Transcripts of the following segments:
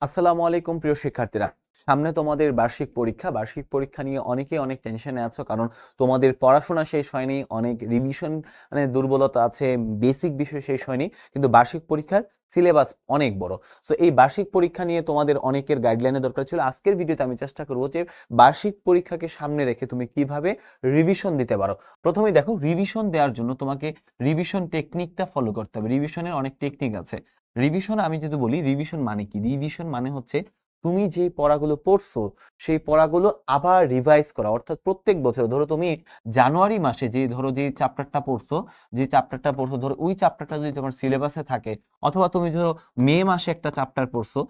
আসসালামু আলাইকুম প্রিয় শিক্ষার্থীরা। সামনে তোমাদের বার্ষিক পরীক্ষা নিয়ে অনেকেই অনেক টেনশনে আছো, কারণ তোমাদের পড়াশোনা শেষ হয়নি, অনেক রিভিশন মানে দুর্বলতা আছে, বেসিক বিষয় শেষ হয়নি, কিন্তু বার্ষিক পরীক্ষার সিলেবাস অনেক বড়। সো এই বার্ষিক পরীক্ষা নিয়ে তোমাদের অনেকের গাইডলাইনের দরকার ছিল। আজকের ভিডিওতে আমি চেষ্টা করবো যে বার্ষিক পরীক্ষাকে সামনে রেখে তুমি কিভাবে রিভিশন দিতে পারো। প্রথমেই দেখো, রিভিশন দেওয়ার জন্য তোমাকে রিভিশন টেকনিকটা ফলো করতে হবে। রিভিশনের অনেক টেকনিক আছে। রিভিশন আমি যদি বলি, রিভিশন মানে কি? রিভিশন মানে হচ্ছে তুমি যে পড়াগুলো পড়ছো সেই পড়াগুলো আবার রিভাইজ করা। অর্থাৎ প্রত্যেক বছর ধরো তুমি জানুয়ারি মাসে যে চ্যাপ্টারটা পড়ছো, ধরো ওই চ্যাপ্টারটা যদি তোমার সিলেবাসে থাকে, অথবা তুমি ধরো মে মাসে একটা চ্যাপ্টার পড়ছো,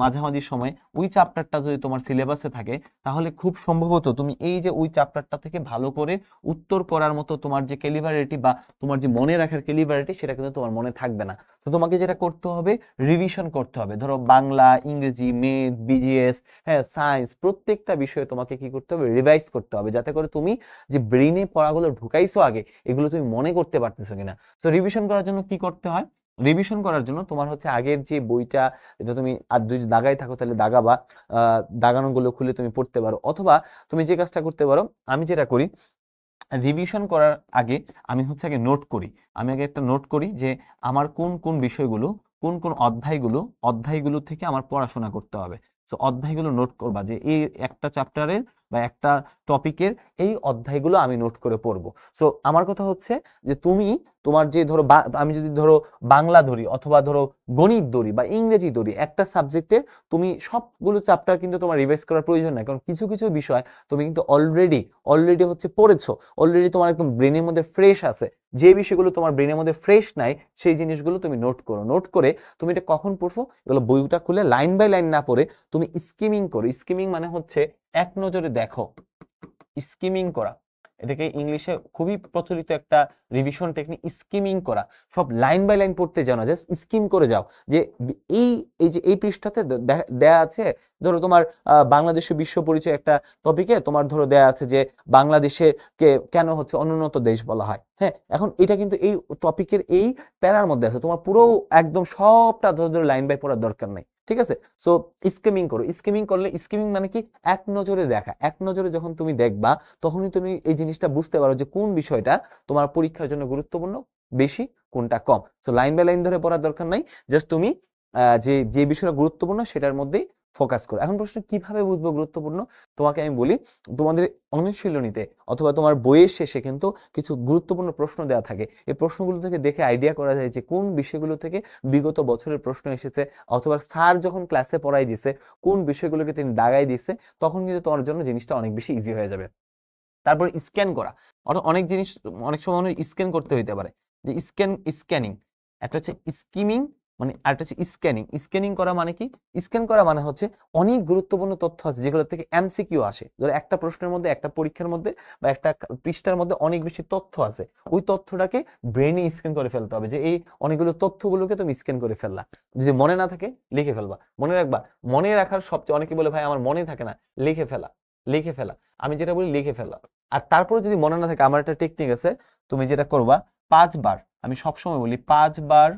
মাঝামাঝি সময় ওই চ্যাপ্টারটা যদি তোমার সিলেবাসে থাকে, তাহলে খুব সম্ভবত তুমি এই যে ওই চ্যাপ্টারটা থেকে ভালো করে উত্তর করার মতো তোমার যে ক্যালিবারিটি বা তোমার যে মনে রাখার ক্যালিবারিটি, সেটা কিন্তু তোমার মনে থাকবে না। তো তোমাকে যেটা করতে হবে, রিভিশন করতে হবে। ধরো বাংলা, ইংরেজি, ম্যাথ, বিজিএস, হ্যাঁ, সায়েন্স, প্রত্যেকটা বিষয়ে তোমাকে কি করতে হবে? রিভাইজ করতে হবে, যাতে করে তুমি যে ব্রেইনে পড়াগুলো ঢুকাইছো আগে, এগুলো তুমি মনে করতে পারতেছো কিনা। তো রিভিশন করার জন্য কি করতে হয়? রিভিশন করার জন্য তোমার হচ্ছে আগের যে বইটা, এটা তুমি আর যদি দাগাই থাকো তাহলে দাগাবা, দাগানোগুলো খুলে তুমি পড়তে পারো। অথবা তুমি যে কাজটা করতে পারো, আমি যেটা করি, রিভিশন করার আগে আমি হচ্ছে আগে নোট করি। আমি আগে একটা নোট করি যে আমার কোন কোন বিষয়গুলো, কোন কোন অধ্যায়গুলো থেকে আমার পড়াশোনা করতে হবে। সো অধ্যায়গুলো নোট করবা যে এই একটা চ্যাপ্টারের বা একটা টপিকের এই অধ্যায়গুলো আমি নোট করে পড়বো। সো আমার কথা হচ্ছে যে তুমি তোমার যে ধরো আমি যদি ধরো বাংলা ধরি, অথবা ধরো গণিত ধরি বা ইংরেজি ধরি, একটা সাবজেক্টে তুমি সবগুলো চ্যাপ্টার কিন্তু তোমার রিভাইজ করার প্রয়োজন নাই, কারণ কিছু কিছু বিষয় তুমি কিন্তু অলরেডি হচ্ছে পড়েছো, অলরেডি তোমার একদম ব্রেনের মধ্যে ফ্রেশ আছে। যে বিষয়গুলো তোমার ব্রেনের মধ্যে ফ্রেশ নাই, সেই জিনিসগুলো তুমি নোট করো। নোট করে তুমি এটা কখন পড়ছো, এগুলো বইটা খুলে লাইন বাই লাইন না পড়ে তুমি স্কিমিং করো। স্কিমিং মানে হচ্ছে এক নজরে দেখো, স্কিমিং করা। এটাকে ইংলিশে খুবই প্রচলিত একটা রিভিশন টেকনিক, স্কিমিং করা। সব লাইন বাই লাইন পড়তে যাও না, জাস্ট স্কিম করে যাও যে এই এই যে এই পৃষ্ঠাতে দেয়া আছে, ধরো তোমার বাংলাদেশের বিশ্ব পরিচয় একটা টপিকে তোমার ধরো দেয়া আছে যে বাংলাদেশে কে কেন হচ্ছে অনুন্নত দেশ বলা হয়। হ্যাঁ, এখন এটা কিন্তু এই টপিকের এই প্যারার মধ্যে আছে, তোমার পুরো একদম সবটা ধরে ধরে লাইন বাই পড়ার দরকার নাই। ঠিক আছে? সো স্কিমিং করো। স্কিমিং করলে, স্কিমিং মানে কি? এক নজরে দেখা। এক নজরে যখন তুমি দেখবা, তখনই তুমি এই জিনিসটা বুঝতে পারো যে কোন বিষয়টা তোমার পরীক্ষার জন্য গুরুত্বপূর্ণ বেশি, কোনটা কম। সো লাইন বাই লাইন ধরে পড়ার দরকার নাই, জাস্ট তুমি যে যে বিষয়টা গুরুত্বপূর্ণ সেটার মধ্যেই ফোকাস করো। এখন প্রশ্ন, কিভাবে বুঝবো গুরুত্বপূর্ণ? তোমাকে আমি বলি, তোমাদের অনুশীলনীতে অথবা তোমার বইয়ের শেষে কিন্তু কিছু গুরুত্বপূর্ণ প্রশ্ন দেওয়া থাকে। এই প্রশ্নগুলো থেকে দেখে আইডিয়া করা যায় যে কোন বিষয়গুলো থেকে বিগত বছরের প্রশ্ন এসেছে, অথবা স্যার যখন ক্লাসে পড়াই দিছে কোন বিষয়গুলোকে তিনি দাগাই দিছে, তখন কিন্তু তোমার জন্য জিনিসটা অনেক বেশি ইজি হয়ে যাবে। তারপর স্ক্যান করা। অর্থাৎ অনেক জিনিস অনেক সময় স্ক্যান করতে হইতে পারে, যে স্ক্যানিং। একটা হচ্ছে স্কিমিং, মানে আরেকটা হচ্ছে স্ক্যানিং। স্ক্যানিং করা মানে কি? স্ক্যান করা মানে হচ্ছে অনেক গুরুত্বপূর্ণ তথ্য আছে যেগুলো থেকে এমসিকিউ আসে। ধরো একটা প্রশ্নের মধ্যে, একটা পরীক্ষার মধ্যে বা একটা পৃষ্ঠার মধ্যে অনেক বেশি তথ্য আছে, ওই তথ্যটাকে ব্রেনে স্ক্যান করে ফেলতে হবে, যে এই অনেকগুলো তথ্যগুলোকে তুমি স্ক্যান করে ফেললা। যদি মনে না থাকে, লিখে ফেলবা। মনে রাখবা, মনে রাখার সবচেয়ে, অনেকে বলে ভাই আমার মনে থাকে না, লিখে ফেলা। লিখে ফেলা, আমি যেটা বলি লিখে ফেলা। আর তারপরে যদি মনে না থাকে, আমার একটা টেকনিক আছে, তুমি যেটা করবা, 5 বার, আমি সবসময় বলি 5 বার,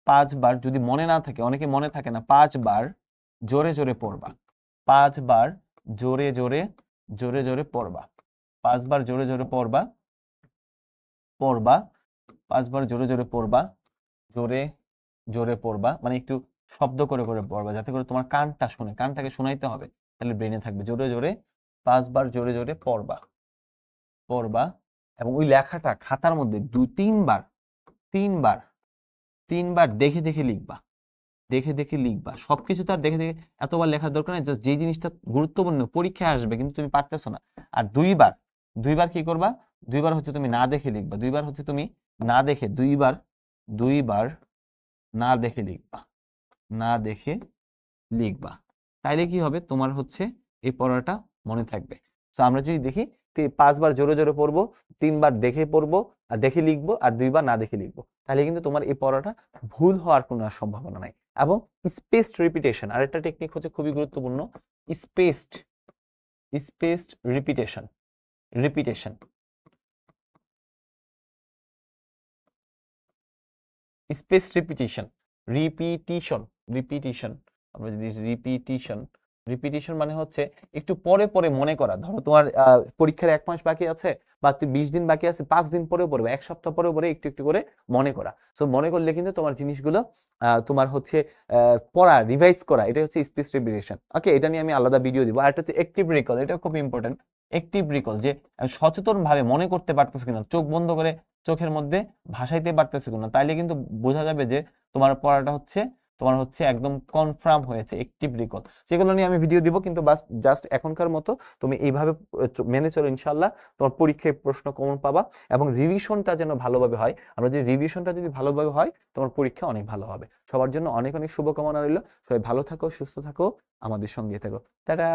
5 বার যদি মনে না থাকে, অনেকে মনে থাকে না, 5 বার জোরে জোরে পড়বা। 5 বার জোরে জোরে জোরে জোরে পড়বা। 5 বার জোরে জোরে পড়বা, পড়বা। 5 বার জোরে জোরে পড়বা, জোরে জোরে পড়বা, মানে একটু শব্দ করে করে পড়বা, যাতে করে তোমার কানটা শুনে, কানটাকে শোনাইতে হবে, তাহলে ব্রেনে থাকবে। জোরে জোরে 5 বার জোরে জোরে পড়বা, পড়বা। এবং ওই লেখাটা খাতার মধ্যে 2-3 বার, 3 বার, 3 বার দেখে দেখে লিখবা। দেখে দেখে লিখবা। সবকিছু তো আর দেখে দেখে এতবার লেখার দরকার নেই, জাস্ট যেই জিনিসটা গুরুত্বপূর্ণ, পরীক্ষায় আসবে কিন্তু তুমি পারতেছো না। আর 2 বার, 2 বার কি করবা? 2 বার হচ্ছে তুমি না দেখে লিখবা। 2 বার হচ্ছে তুমি না দেখে, 2 বার, 2 বার না দেখে লিখবা, না দেখে লিখবা। তাইলে কি হবে? তোমার হচ্ছে এই পড়াটা মনে থাকবে। তো আমরা যদি দেখি, 5 বার জোরে জোরে পড়বো, 3 বার দেখে পড়বো আর দেখে লিখবো, আর 2 বার না দেখে লিখবো, তাহলে কিন্তু তোমার এই পড়াটা ভুল হওয়ার কোনো আর সম্ভাবনা নাই। এবং স্পেসড রিপিটেশন, আরেকটা টেকনিক হচ্ছে খুবই গুরুত্বপূর্ণ, spaced spaced repetition. Repetition space repetition repetition repetition আমরা যদি রিপিটিশন মানে হচ্ছে একটু পরে পরে মনে করা। ধরো তোমার পরীক্ষার 1 মাস বাকি আছে বা 20 দিন বাকি আছে, 5 দিন পরে পরে বা 1 সপ্তাহ পরে পরে একটু একটু করে মনে করা। সো মনে করলে কিন্তু তোমার জিনিসগুলো তোমার হচ্ছে পড়া, রিভাইজ করা, এটা হচ্ছে স্পিচ রিভিশন। ওকে, এটা নিয়ে আমি আলাদা ভিডিও দিব। আর একটা হচ্ছে অ্যাক্টিভ রিকল, এটা খুব ইম্পর্টেন্ট। অ্যাক্টিভ রিকল যে সচেতন ভাবে মনে করতে পারতেছে কিনা, চোখ বন্ধ করে চোখের মধ্যে ভাসাইতে পারতেছে কিনা, তাইলে কিন্তু বোঝা যাবে যে তোমার পড়াটা হচ্ছে একদম কনফার্ম হয়েছে। অ্যাক্টিভ রিকল সেগুলো নিয়ে আমি ভিডিও দিব, কিন্তু বাস জাস্ট এখনকার মতো তুমি এইভাবে মেনে চলো, ইনশাল্লাহ তোমার পরীক্ষায় প্রশ্ন কমন পাবা। এবং রিভিশনটা যেন ভালোভাবে হয়, আমরা যদি রিভিশনটা যদি ভালোভাবে হয় তোমার পরীক্ষা অনেক ভালো হবে। সবার জন্য অনেক অনেক শুভকামনা রইল। সবাই ভালো থাকো, সুস্থ থাকো, আমাদের সঙ্গে থাকো। টাটা।